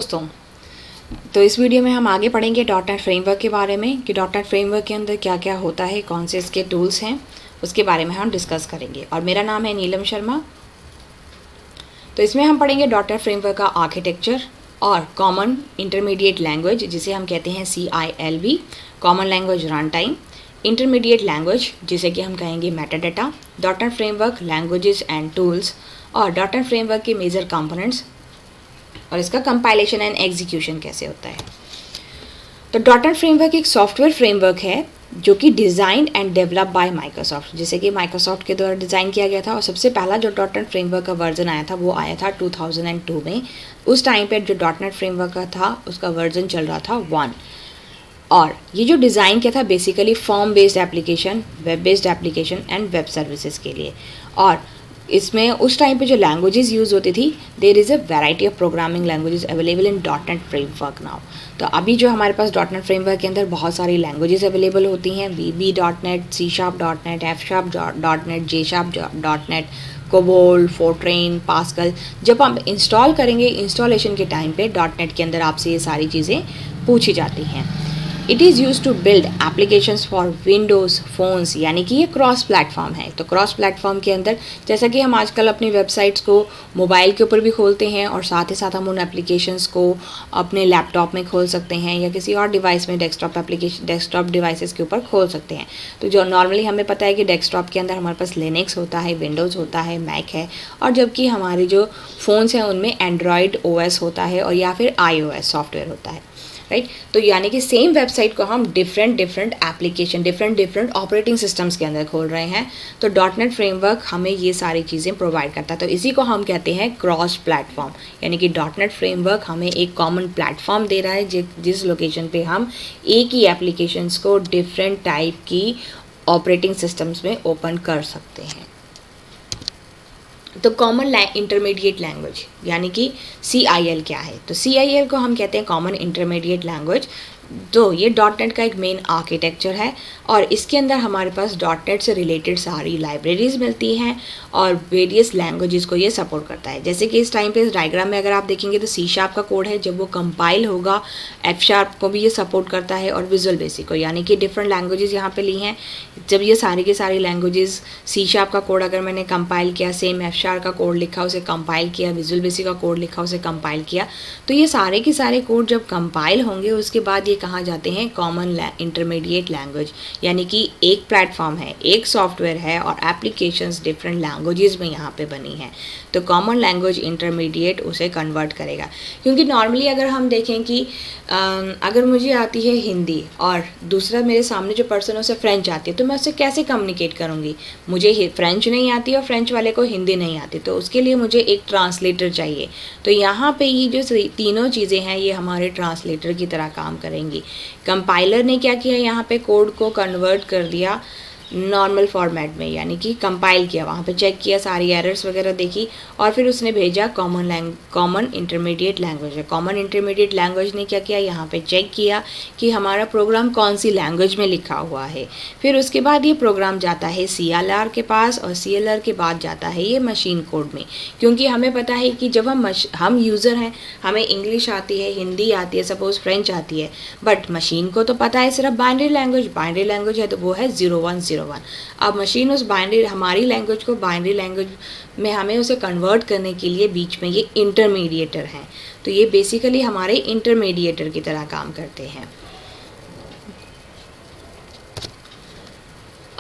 दोस्तों, तो इस वीडियो में हम आगे पढ़ेंगे डॉट नेट फ्रेमवर्क के बारे में कि डॉट नेट फ्रेमवर्क के अंदर क्या क्या होता है, कौन से इसके टूल्स हैं, उसके बारे में हम डिस्कस करेंगे। और मेरा नाम है नीलम शर्मा। तो इसमें हम पढ़ेंगे डॉट नेट फ्रेमवर्क का आर्किटेक्चर और कॉमन इंटरमीडिएट लैंग्वेज, जिसे हम कहते हैं CILB, common language run time, intermediate language जिसे कि हम कहेंगे metadata, dot net framework languages and tools, और डॉट नेट फ्रेमवर्क के मेजर कंपोनेंट्स और इसका कंपाइलेशन एंड एग्जीक्यूशन कैसे होता है। तो डॉट नेट फ्रेमवर्क एक सॉफ्टवेयर फ्रेमवर्क है जो कि design and develop by Microsoft, जिसे कि माइक्रोसॉफ्ट के द्वारा डिज़ाइन किया गया था। और सबसे पहला जो डॉट नेट फ्रेमवर्क का वर्जन आया था वो आया था 2002 में। उस टाइम पे जो डॉट नेट फ्रेमवर्क का था उसका वर्जन चल रहा था 1। और ये जो डिज़ाइन किया था basically form based application, web based application and web services के लिए। और इसमें उस टाइम पे जो लैंग्वेजेस यूज़ होती थी, there is a variety of programming languages available in dot net framework now. तो अभी जो हमारे पास डॉट नेट फ्रेमवर्क के अंदर बहुत सारी लैंग्वेजेस अवेलेबल होती हैं, VB.NET, C#.NET, F#.NET, J#.NET, COBOL, Fortran, pascal. जब आप इंस्टॉल करेंगे, इंस्टॉलेशन के टाइम पे डॉट नेट के अंदर आपसे ये सारी चीज़ें पूछी जाती हैं। It is use to build applications for Windows phones, यानी कि ये क्रॉस प्लेटफॉर्म है। तो क्रॉस प्लेटफॉर्म के अंदर जैसा कि हम आजकल अपनी वेबसाइट्स को मोबाइल के ऊपर भी खोलते हैं और साथ ही साथ हम उन एप्लीकेशंस को अपने लैपटॉप में खोल सकते हैं या किसी और डिवाइस में डेस्कटॉप डिवाइसेस के ऊपर खोल सकते हैं। तो जो नॉर्मली हमें पता है कि डेस्कटॉप के अंदर हमारे पास लिनक्स होता है, विंडोज़ होता है, मैक है, और जबकि हमारे जो फ़ोन्स हैं उनमें एंड्रॉयड OS होता है और या फिर iOS सॉफ्टवेयर होता है, राइट। तो यानी कि सेम वेबसाइट को हम different application, different operating systems के अंदर खोल रहे हैं। तो डॉट नेट फ्रेमवर्क हमें ये सारी चीज़ें प्रोवाइड करता है। तो इसी को हम कहते हैं क्रॉस प्लेटफॉर्म, यानी कि डॉट नेट फ्रेमवर्क हमें एक कॉमन प्लेटफॉर्म दे रहा है जिस लोकेशन पे हम एक ही एप्लीकेशंस को डिफरेंट टाइप की ऑपरेटिंग सिस्टम्स में ओपन कर सकते हैं। तो कॉमन इंटरमीडिएट लैंग्वेज यानी कि CIL क्या है? तो CIL को हम कहते हैं कॉमन इंटरमीडिएट लैंग्वेज। तो ये डॉट नेट का एक मेन आर्किटेक्चर है और इसके अंदर हमारे पास डॉट नेट से रिलेटेड सारी लाइब्रेरीज मिलती हैं और वेरियस लैंग्वेजेस को ये सपोर्ट करता है। जैसे कि इस टाइम पे इस डायग्राम में अगर आप देखेंगे तो C# का कोड है, जब वो कंपाइल होगा F# को भी ये सपोर्ट करता है और विजुअल बेसिक को, यानी कि डिफरेंट लैंग्वेजेस यहाँ पे ली हैं। जब ये सारी की सारी लैंग्वेजेस C# का कोड अगर मैंने कंपाइल किया, सेम F# का कोड लिखा उसे कंपाइल किया, विजुअल बेसिक का कोड लिखा उसे कंपाइल किया, तो ये सारे के सारे कोड जब कंपाइल होंगे उसके बाद ये कहाँ जाते हैं? कॉमन इंटरमीडिएट लैंग्वेज, यानी कि एक प्लेटफॉर्म है, एक सॉफ्टवेयर है और एप्लीकेशंस डिफरेंट लैंग्वेजेस में यहाँ पे बनी हैं। तो कॉमन लैंग्वेज इंटरमीडिएट उसे कन्वर्ट करेगा। क्योंकि नॉर्मली अगर हम देखें कि अगर मुझे आती है हिंदी और दूसरा मेरे सामने जो पर्सन है उसे फ्रेंच आती है, तो मैं उससे कैसे कम्युनिकेट करूँगी? मुझे फ्रेंच नहीं आती और फ्रेंच वाले को हिंदी नहीं आती, तो उसके लिए मुझे एक ट्रांसलेटर चाहिए। तो यहाँ पे ये जो तीनों चीज़ें हैं ये हमारे ट्रांसलेटर की तरह काम करेंगी। कंपाइलर ने क्या किया? यहाँ पे कोड को कन्वर्ट कर दिया नॉर्मल फॉर्मेट में, यानी कि कंपाइल किया, वहाँ पे चेक किया, सारी एरर्स वगैरह देखी और फिर उसने भेजा कॉमन इंटरमीडिएट लैंग्वेज है। कॉमन इंटरमीडिएट लैंग्वेज ने क्या किया? यहाँ पे चेक किया कि हमारा प्रोग्राम कौन सी लैंग्वेज में लिखा हुआ है। फिर उसके बाद ये प्रोग्राम जाता है CLR के पास और CLR के बाद जाता है ये मशीन कोड में। क्योंकि हमें पता है कि जब हम यूज़र हैं, हमें इंग्लिश आती है, हिंदी आती है, सपोज़ फ्रेंच आती है, बट मशीन को तो पता है सिर्फ बाइनरी लैंग्वेज है, तो वो है 0101। अब मशीन उस बाइनरी हमारी लैंग्वेज को बाइनरी लैंग्वेज में हमें उसे कन्वर्ट करने के लिए बीच में ये इंटरमीडिएटर हैं। तो ये बेसिकली हमारे इंटरमीडिएटर की तरह काम करते हैं।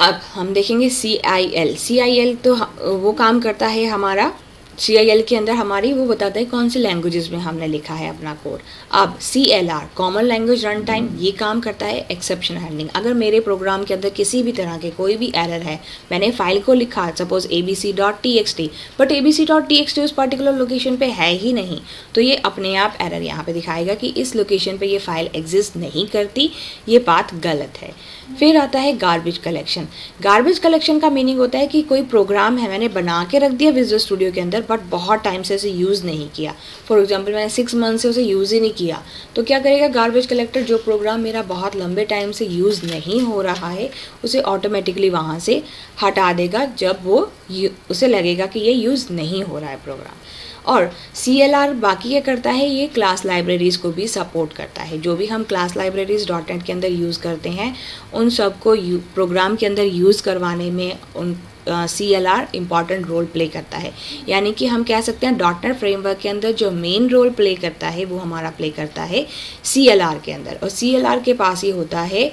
अब हम देखेंगे CIL तो वो काम करता है हमारा CIL के अंदर हमारी वो बताता है कौन सी लैंग्वेजेस में हमने लिखा है अपना कोड। अब CLR common language run time ये काम करता है एक्सेप्शन हैंडलिंग। अगर मेरे प्रोग्राम के अंदर किसी भी तरह के कोई भी एरर है, मैंने फाइल को लिखा सपोज abc.txt, बट abc.txt उस पर्टिकुलर लोकेशन पे है ही नहीं, तो ये अपने आप एरर यहाँ पे दिखाएगा कि इस लोकेशन पे ये फाइल एग्जिस्ट नहीं करती, ये बात गलत है। फिर आता है गार्बेज कलेक्शन। गार्बेज कलेक्शन का मीनिंग होता है कि कोई प्रोग्राम है मैंने बना के रख दिया विजुअल स्टूडियो के अंदर, बट बहुत टाइम से उसे यूज़ नहीं किया। फॉर एग्जांपल मैंने 6 मंथ से उसे यूज़ ही नहीं किया, तो क्या करेगा गार्बेज कलेक्टर? जो प्रोग्राम मेरा बहुत लंबे टाइम से यूज़ नहीं हो रहा है उसे ऑटोमेटिकली वहाँ से हटा देगा जब वो उसे लगेगा कि ये यूज़ नहीं हो रहा है प्रोग्राम। और CLR बाकी क्या करता है, ये क्लास लाइब्रेरीज़ को भी सपोर्ट करता है। जो भी हम क्लास लाइब्रेरीज़ .NET के अंदर यूज़ करते हैं उन सब को प्रोग्राम के अंदर यूज़ करवाने में उन CLR इम्पॉर्टेंट रोल प्ले करता है। यानी कि हम कह सकते हैं .NET फ्रेमवर्क के अंदर जो मेन रोल प्ले करता है वो हमारा प्ले करता है CLR के अंदर। और CLR के पास ही होता है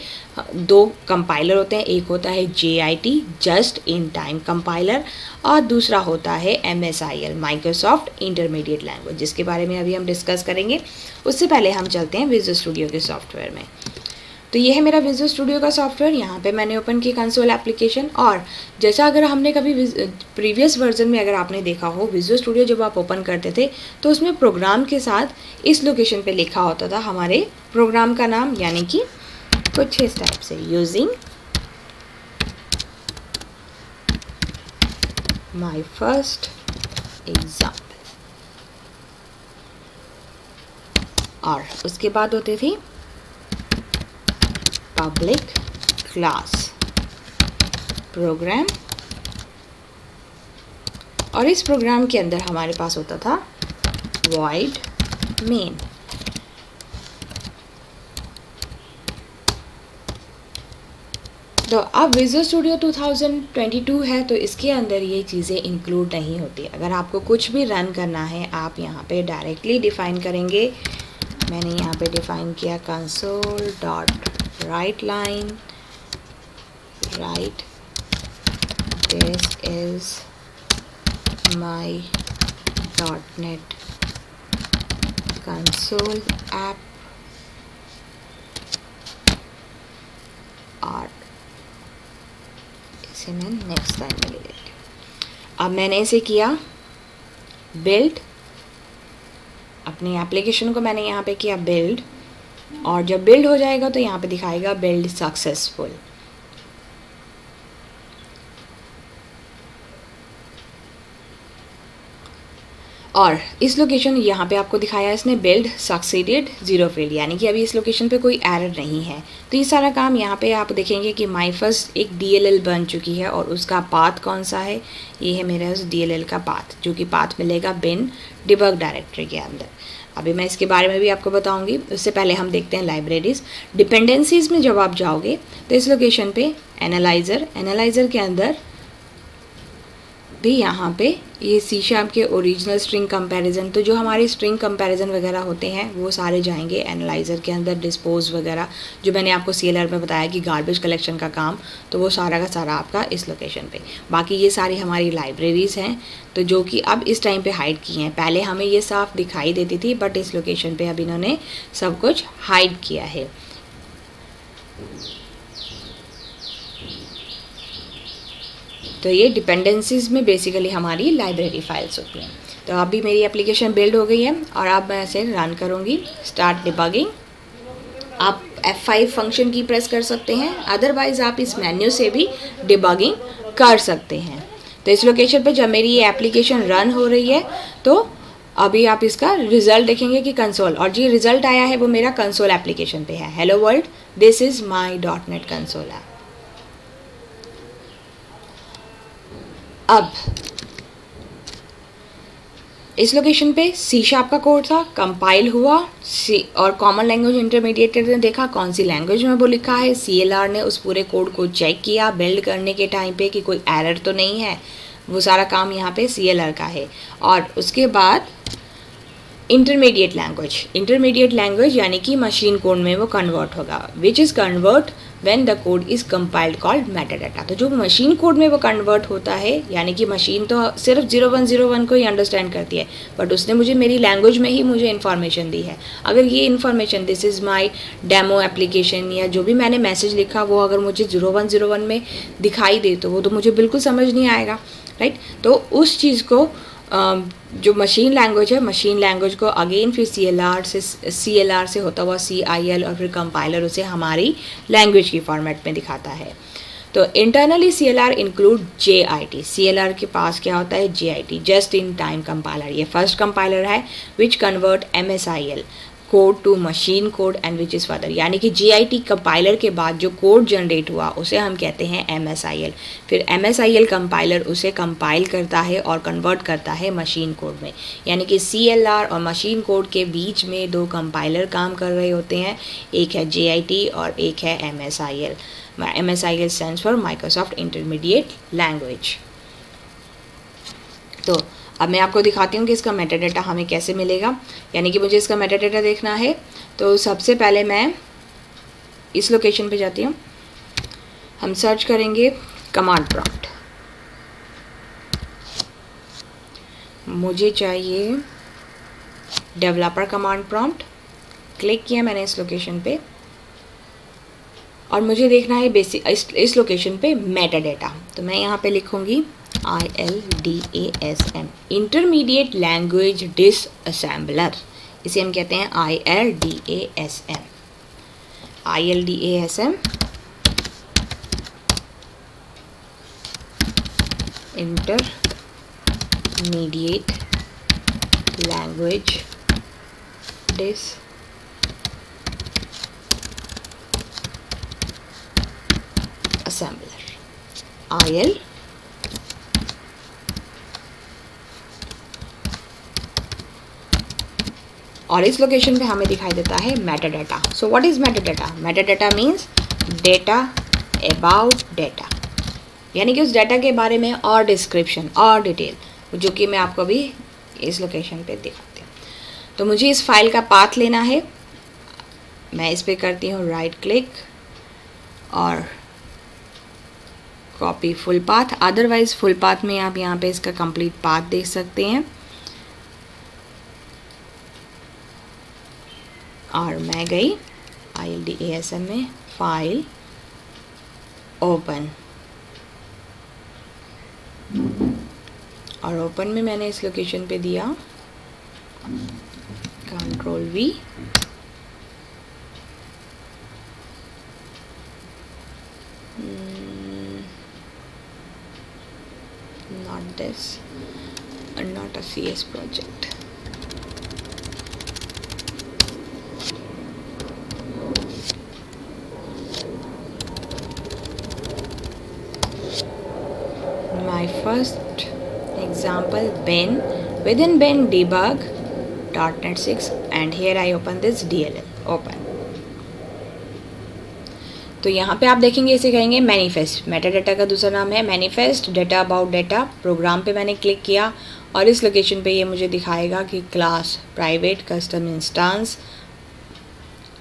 2 कंपाइलर होते हैं, एक होता है JIT just in time compiler और दूसरा होता है MSIL माइक्रोसॉफ्ट इंटरमीडिएट लैंग्वेज, जिसके बारे में अभी हम डिस्कस करेंगे। उससे पहले हम चलते हैं विजुअल स्टूडियो के सॉफ्टवेयर में। तो ये है मेरा विजुअल स्टूडियो का सॉफ्टवेयर। यहाँ पे मैंने ओपन की कंसोल एप्लीकेशन। और जैसा अगर हमने कभी प्रीवियस वर्जन में अगर आपने देखा हो, विजुअल स्टूडियो जब आप ओपन करते थे तो उसमें प्रोग्राम के साथ इस लोकेशन पे लिखा होता था हमारे प्रोग्राम का नाम, यानी कि कुछ इस टाइप से, यूजिंग माई फर्स्ट एग्जाम्पल। और उसके बाद होती थी पब्लिक क्लास प्रोग्राम, और इस प्रोग्राम के अंदर हमारे पास होता था void main। तो अब विजुअल स्टूडियो 2022 है तो इसके अंदर ये चीज़ें इंक्लूड नहीं होती। अगर आपको कुछ भी रन करना है आप यहाँ पे डायरेक्टली डिफ़ाइन करेंगे। मैंने यहाँ पे डिफ़ाइन किया console dot right line right this is my .NET console app और इसे मैं नेक्स्ट लाइन में ले लेती हूँ। अब मैंने इसे किया बिल्ड, अपनी एप्लीकेशन को मैंने यहाँ पे किया बिल्ड, और जब बिल्ड हो जाएगा तो यहाँ पे दिखाएगा बिल्ड सक्सेसफुल। और इस लोकेशन यहाँ पे आपको दिखाया इसने बिल्ड सक्सीडेड 0 फील्ड, यानी कि अभी इस लोकेशन पे कोई एरर नहीं है। तो ये सारा काम यहाँ पे आप देखेंगे कि माई फर्स्ट एक DLL बन चुकी है और उसका पाथ कौन सा है, ये है मेरा उस DLL का पाथ, जो कि पाथ मिलेगा बिन डिबग डायरेक्टरी के अंदर। अभी मैं इसके बारे में भी आपको बताऊंगी। उससे पहले हम देखते हैं लाइब्रेरीज। डिपेंडेंसीज में जब आप जाओगे तो इस लोकेशन पे एनालाइज़र के अंदर भी यहाँ पे ये C# के ओरिजिनल स्ट्रिंग कंपैरिजन, तो जो हमारे स्ट्रिंग कंपैरिजन वगैरह होते हैं वो सारे जाएंगे एनालाइज़र के अंदर। डिस्पोज वगैरह जो मैंने आपको CLR में बताया कि गार्बेज कलेक्शन का काम, तो वो सारा का सारा आपका इस लोकेशन पे। बाकी ये सारी हमारी लाइब्रेरीज़ हैं तो जो कि अब इस टाइम पे हाइड की हैं। पहले हमें ये साफ दिखाई देती थी बट इस लोकेशन पे अब इन्होंने सब कुछ हाइड किया है। तो ये डिपेंडेंसीज में बेसिकली हमारी लाइब्रेरी फाइल्स होती हैं। तो अभी मेरी एप्लीकेशन बिल्ड हो गई है और अब मैं इसे रन करूँगी। स्टार्ट डिबगिंग, आप F5 फंक्शन की प्रेस कर सकते हैं, अदरवाइज़ आप इस मेन्यू से भी डिबगिंग कर सकते हैं। तो इस लोकेशन पे जब मेरी ये एप्लीकेशन रन हो रही है तो अभी आप इसका रिजल्ट देखेंगे कि कंसोल, और जो रिजल्ट आया है वो मेरा कंसोल एप्लीकेशन पे है। Hello world, this is my .NET console app. अब इस लोकेशन पे C# का कोड था, कंपाइल हुआ और कॉमन लैंग्वेज इंटरमीडिएट ने देखा कौन सी लैंग्वेज में वो लिखा है। CLR ने उस पूरे कोड को चेक किया बिल्ड करने के टाइम पे कि कोई एरर तो नहीं है। वो सारा काम यहाँ पे CLR का है। और उसके बाद इंटरमीडिएट लैंग्वेज यानी कि मशीन कोड में वो कन्वर्ट होगा, which is convert when the code is compiled called metadata. तो जो मशीन कोड में वो कन्वर्ट होता है, यानी कि मशीन तो सिर्फ 0101 को ही अंडरस्टैंड करती है, बट उसने मुझे मेरी लैंग्वेज में ही मुझे इन्फॉर्मेशन दी है। अगर ये information this is my demo application या जो भी मैंने मैसेज लिखा वो अगर मुझे 0101 में दिखाई दे तो वो तो मुझे बिल्कुल समझ नहीं आएगा, राइट। तो उस चीज़ को जो मशीन लैंग्वेज है, मशीन लैंग्वेज को अगेन फिर CLR से होता हुआ CIL और फिर कंपाइलर उसे हमारी लैंग्वेज की फॉर्मेट में दिखाता है। तो internally CLR include JIT। CLR के पास क्या होता है, JIT just in time compiler. ये फर्स्ट कंपाइलर है which convert MSIL code to machine code and which is further, यानी कि GIT कंपाइलर के बाद जो कोड जनरेट हुआ उसे हम कहते हैं MSIL। फिर MSIL कंपाइलर उसे कंपाइल करता है और कन्वर्ट करता है मशीन कोड में, यानी कि CLR और मशीन कोड के बीच में दो कंपाइलर काम कर रहे होते हैं, एक है JIT और एक है MSIL। MSIL stands for Microsoft intermediate language. तो अब मैं आपको दिखाती हूँ कि इसका मेटाडेटा हमें कैसे मिलेगा, यानी कि मुझे इसका मेटाडेटा देखना है। तो सबसे पहले मैं इस लोकेशन पे जाती हूँ, हम सर्च करेंगे कमांड प्रॉम्प्ट। मुझे चाहिए डेवलपर कमांड प्रॉम्प्ट, क्लिक किया मैंने इस लोकेशन पे और मुझे देखना है बेसिक इस लोकेशन पे मेटाडेटा। तो मैं यहाँ पे लिखूँगी ILDASM, इंटरमीडिएट लैंग्वेज डिसअसेंबलर, इसे हम कहते हैं ILDASM। ILDASM intermediate language disassembler, IL और इस लोकेशन पे हमें दिखाई देता है metadata. So what is metadata? Metadata means data about data, यानी कि उस डेटा के बारे में और डिस्क्रिप्शन और डिटेल, जो कि मैं आपको अभी इस लोकेशन पे दिखाती हूँ। तो मुझे इस फाइल का पाथ लेना है, मैं इस पर करती हूँ राइट क्लिक और copy full path. Otherwise full path में आप यहाँ पे इसका कंप्लीट पाथ देख सकते हैं। और मैं गई ILDASM में, फाइल ओपन, और ओपन में मैंने इस लोकेशन पे दिया Ctrl+V, not this, not a CS project. My first example Ben, within Ben debug .NET 6 and here I open this DLL, open। तो यहाँ पे आप देखेंगे इसे कहेंगे मैनिफेस्ट, मेटाडेटा का दूसरा नाम है manifest, data about data. Program पे मैंने क्लिक किया और इस लोकेशन पे ये मुझे दिखाएगा कि क्लास प्राइवेट कस्टम इंस्टेंस,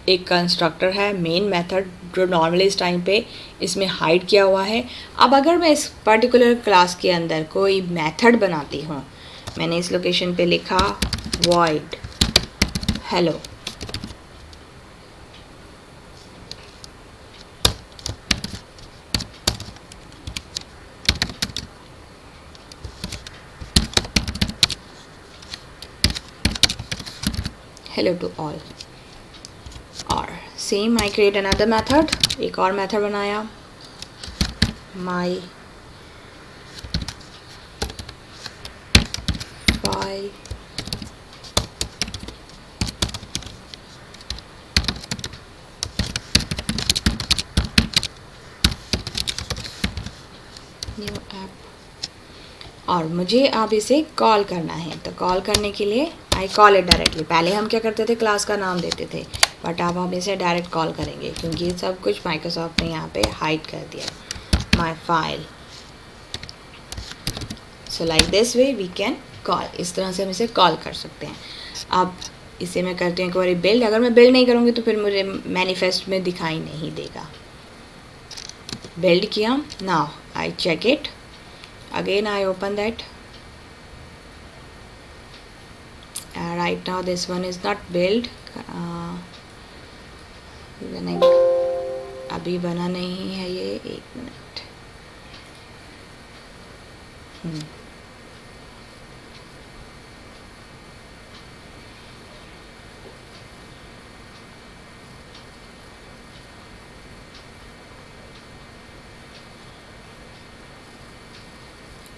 एक कंस्ट्रक्टर है मेन मेथड जो नॉर्मली इस टाइम पे इसमें हाइड किया हुआ है। अब अगर मैं इस पर्टिकुलर क्लास के अंदर कोई मेथड बनाती हूँ, मैंने इस लोकेशन पे लिखा void hello, hello to all। और same I create another method, एक और मेथड बनाया my file न्यू ऐप, और मुझे अब इसे कॉल करना है। तो कॉल करने के लिए आई कॉल इट डायरेक्टली। पहले हम क्या करते थे, क्लास का नाम देते थे, बट अब हम इसे डायरेक्ट कॉल करेंगे क्योंकि सब कुछ माइक्रोसॉफ्ट ने यहाँ पे हाइड कर दिया। My file, so like this way we can call, इस तरह से हम इसे कॉल कर सकते हैं। अब इसे मैं करती हूँ एक बार बिल्ड। अगर मैं बिल्ड नहीं करूँगी तो फिर मुझे मैनिफेस्ट में दिखाई नहीं देगा। बिल्ड किया, now I check it again, I open that, right now this one is not built, अभी बना नहीं है ये, एक minute.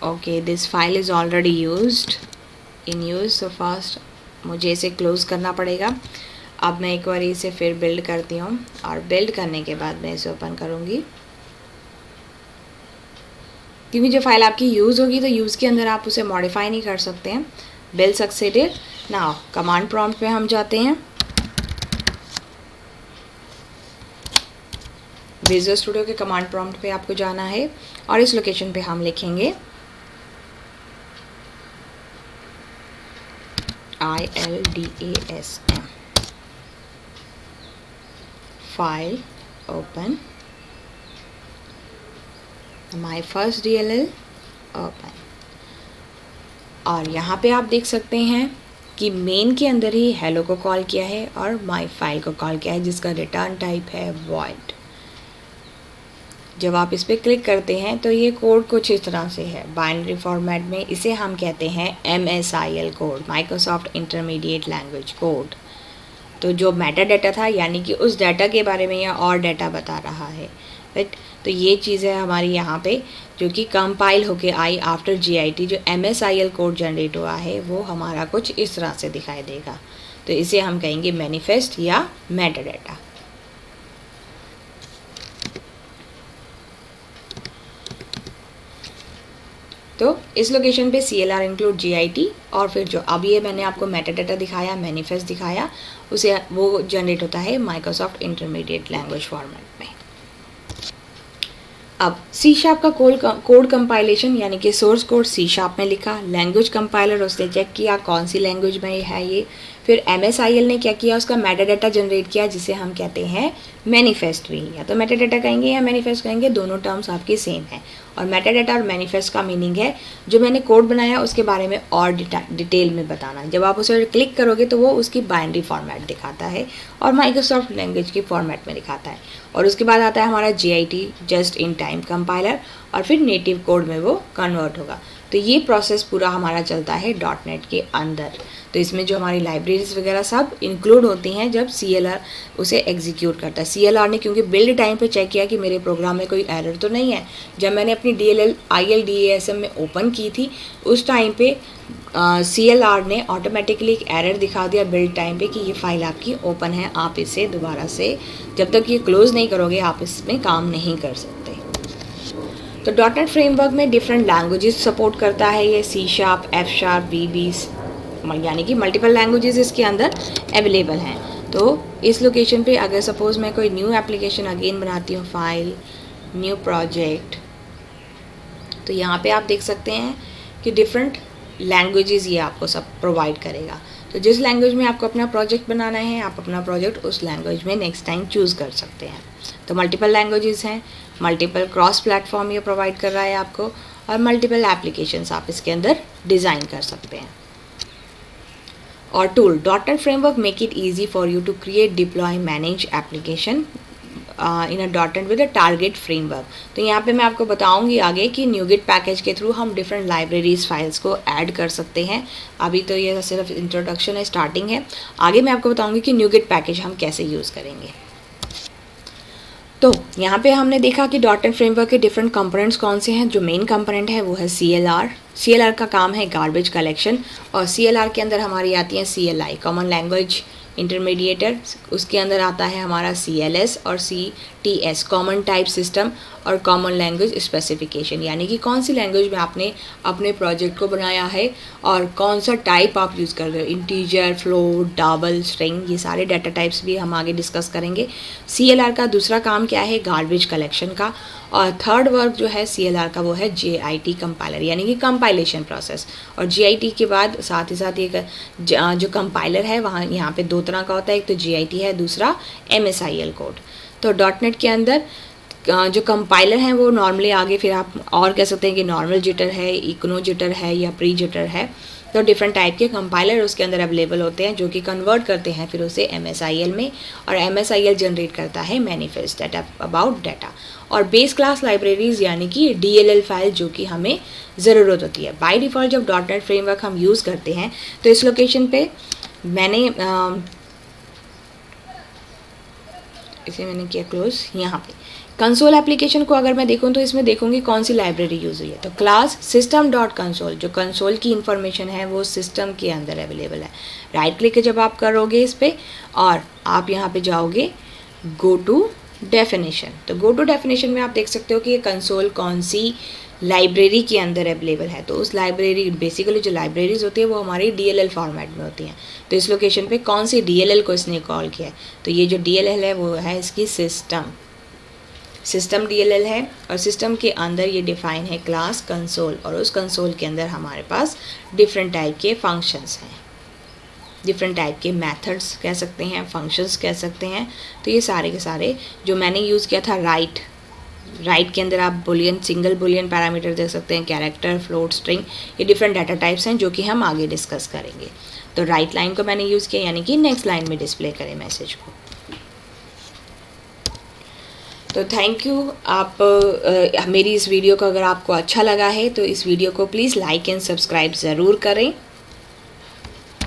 Okay, this file is already used in use, so first मुझे इसे क्लोज़ करना पड़ेगा। अब मैं एक बार इसे फिर बिल्ड करती हूँ और बिल्ड करने के बाद मैं इसे ओपन करूँगी। क्योंकि जो फाइल आपकी यूज़ होगी तो यूज़ के अंदर आप उसे मॉडिफाई नहीं कर सकते हैं। Build succeeded. Now command prompt पे हम जाते हैं। विजुअल स्टूडियो के कमांड प्रॉम्प्ट पे आपको जाना है और इस लोकेशन पे हम लिखेंगे ILDASM file open my first DLL open. और यहाँ पे आप देख सकते हैं कि मेन के अंदर ही हेलो को कॉल किया है और माई फाइल को कॉल किया है जिसका रिटर्न टाइप है void। जब आप इस पर क्लिक करते हैं तो ये कोड कुछ इस तरह से है बाइनरी फॉर्मेट में। इसे हम कहते हैं MSIL code, Microsoft intermediate language code. तो जो मेटा डाटा था यानी कि उस डाटा के बारे में या और डाटा बता रहा है, राइट। तो ये चीज़ है हमारी यहाँ पे जो कि कंपाइल होके आई आफ्टर GIT। जो MSIL कोड जनरेट हुआ है वो हमारा कुछ इस तरह से दिखाई देगा। तो इसे हम कहेंगे मैनिफेस्ट या मेटा डाटा। तो इस लोकेशन पे CLR इंक्लूड GIT और फिर जो अब ये मैंने आपको मेटा डाटा दिखाया, मैनिफेस्ट दिखाया, उसे वो जनरेट होता है माइक्रोसॉफ्ट इंटरमीडिएट लैंग्वेज फॉर्मेट में। अब C# का कोड कंपाइलेशन यानी कि सोर्स कोड C# में लिखा, लैंग्वेज कंपाइलर उसने चेक किया कौन सी लैंग्वेज में है ये, फिर MSIL ने क्या किया, उसका मेटा डाटा जनरेट किया जिसे हम कहते हैं मैनिफेस्ट भी। या तो मेटा डाटा कहेंगे या मैनिफेस्ट कहेंगे, दोनों टर्म्स आपकी सेम है। और मेटा डाटा और मैनिफेस्ट का मीनिंग है जो मैंने कोड बनाया उसके बारे में और डिटेल में बताना। जब आप उसे क्लिक करोगे तो वो उसकी बाइनरी फॉर्मेट दिखाता है और माइक्रोसॉफ्ट लैंग्वेज की फॉर्मेट में दिखाता है। और उसके बाद आता है हमारा GIT just in time compiler और फिर नेटिव कोड में वो कन्वर्ट होगा। तो ये प्रोसेस पूरा हमारा चलता है .NET के अंदर। तो इसमें जो हमारी लाइब्रेरीज वगैरह सब इंक्लूड होती हैं जब CLR उसे एग्जीक्यूट करता है। CLR ने क्योंकि बिल्ड टाइम पे चेक किया कि मेरे प्रोग्राम में कोई एरर तो नहीं है। जब मैंने अपनी DLL ILDASM में ओपन की थी उस टाइम पे CLR ने ऑटोमेटिकली एक एरर दिखा दिया बिल्ड टाइम पे कि ये फाइल आपकी ओपन है, आप इसे दोबारा से जब तक ये क्लोज़ नहीं करोगे आप इसमें काम नहीं कर सकते। तो .NET फ्रेमवर्क में डिफरेंट लैंग्वेजेस सपोर्ट करता है ये C#, F#, VB यानी कि मल्टीपल लैंग्वेजेस इसके अंदर अवेलेबल हैं। तो इस लोकेशन पे अगर सपोज़ मैं कोई न्यू एप्लीकेशन अगेन बनाती हूँ, फाइल न्यू प्रोजेक्ट, तो यहाँ पे आप देख सकते हैं कि डिफरेंट लैंग्वेजेस ये आपको सब प्रोवाइड करेगा। तो जिस लैंग्वेज में आपको अपना प्रोजेक्ट बनाना है आप अपना प्रोजेक्ट उस लैंग्वेज में नेक्स्ट टाइम चूज़ कर सकते हैं। तो मल्टीपल लैंग्वेजेस हैं, मल्टीपल क्रॉस प्लेटफॉर्म ये प्रोवाइड कर रहा है आपको और मल्टीपल एप्लीकेशंस आप इसके अंदर डिज़ाइन कर सकते हैं। और टूल .NET फ्रेमवर्क make it easy for you to create, deploy, manage application in a .NET with a target framework. तो यहाँ पे मैं आपको बताऊँगी आगे कि NuGet पैकेज के थ्रू हम डिफरेंट लाइब्रेरीज फाइल्स को ऐड कर सकते हैं। अभी तो ये सिर्फ इंट्रोडक्शन है, स्टार्टिंग है। आगे मैं आपको बताऊँगी कि NuGet पैकेज हम कैसे यूज़ करेंगे। तो यहाँ पे हमने देखा कि .NET फ्रेमवर्क के डिफरेंट कंपोनेंट्स कौन से हैं। जो मेन कंपोनेंट है वो है CLR। CLR का काम है गार्बेज कलेक्शन और CLR के अंदर हमारी आती है CLI, कॉमन लैंग्वेज इंटरमीडिएटर। उसके अंदर आता है हमारा CLS और CTS, कॉमन टाइप सिस्टम और कॉमन लैंग्वेज स्पेसिफिकेशन, यानी कि कौन सी लैंग्वेज में आपने अपने प्रोजेक्ट को बनाया है और कौन सा टाइप आप यूज़ कर रहे हो, इंटीजर, फ्लोट, डबल, स्ट्रिंग, ये सारे डाटा टाइप्स भी हम आगे डिस्कस करेंगे। CLR का दूसरा काम क्या है, गार्बेज कलेक्शन का। और थर्ड वर्क जो है CLR का वो है GIT कंपाइलर, यानी कि कंपाइलेशन प्रोसेस। और GIT के बाद साथ ही साथ एक जो कंपाइलर है वहाँ यहाँ पे दो तरह का होता है, एक तो GIT है, दूसरा MSIL कोड। तो .NET के अंदर जो कंपाइलर हैं वो नॉर्मली आगे फिर आप और कह सकते हैं कि नॉर्मल जिटर है, इकोनो जिटर है या प्री जिटर है। तो डिफरेंट टाइप के कंपाइलर उसके अंदर अवेलेबल होते हैं जो कि कन्वर्ट करते हैं फिर उसे MSIL में, और MSIL जनरेट करता है मैनिफेस्ट डाटा अबाउट डाटा। और बेस क्लास लाइब्रेरीज यानी कि DLL फाइल जो कि हमें ज़रूरत होती है। बाय डिफ़ॉल्ट जब .NET फ्रेमवर्क हम यूज़ करते हैं तो इस लोकेशन पे मैंने इसे मैंने किया क्लोज। यहाँ पे कंसोल एप्लीकेशन को अगर मैं देखूँ तो इसमें देखूँगी कौन सी लाइब्रेरी यूज़ हुई है। तो क्लास सिस्टम डॉट कंसोल, जो कंसोल की इन्फॉर्मेशन है वो सिस्टम के अंदर अवेलेबल है। राइट क्लिक जब आप करोगे इस पर और आप यहाँ पे जाओगे गो टू डेफिनेशन, तो गो टू डेफिनेशन में आप देख सकते हो कि ये कंसोल कौन सी लाइब्रेरी के अंदर अवेलेबल है। तो उस लाइब्रेरी, बेसिकली जो लाइब्रेरीज होती है वो हमारी DLL फॉर्मेट में होती हैं। तो इस लोकेशन पे कौन सी DLL को इसने कॉल किया है, तो ये जो DLL है वो है इसकी सिस्टम DLL है। और सिस्टम के अंदर ये डिफाइन है क्लास कंसोल, और उस कंसोल के अंदर हमारे पास डिफरेंट टाइप के फंक्शंस हैं, डिफरेंट टाइप के मेथड्स कह सकते हैं, फंक्शंस कह सकते हैं। तो ये सारे के सारे जो मैंने यूज़ किया था राइट के अंदर आप बुलियन, सिंगल बुलियन पैरामीटर देख सकते हैं, कैरेक्टर, फ्लोट, स्ट्रिंग, ये डिफरेंट डाटा टाइप्स हैं जो कि हम आगे डिस्कस करेंगे। तो राइट लाइन को मैंने यूज़ किया, यानी कि नेक्स्ट लाइन में डिस्प्ले करें मैसेज को। तो थैंक यू। आप मेरी इस वीडियो को अगर आपको अच्छा लगा है तो इस वीडियो को प्लीज़ लाइक एंड सब्सक्राइब ज़रूर करें।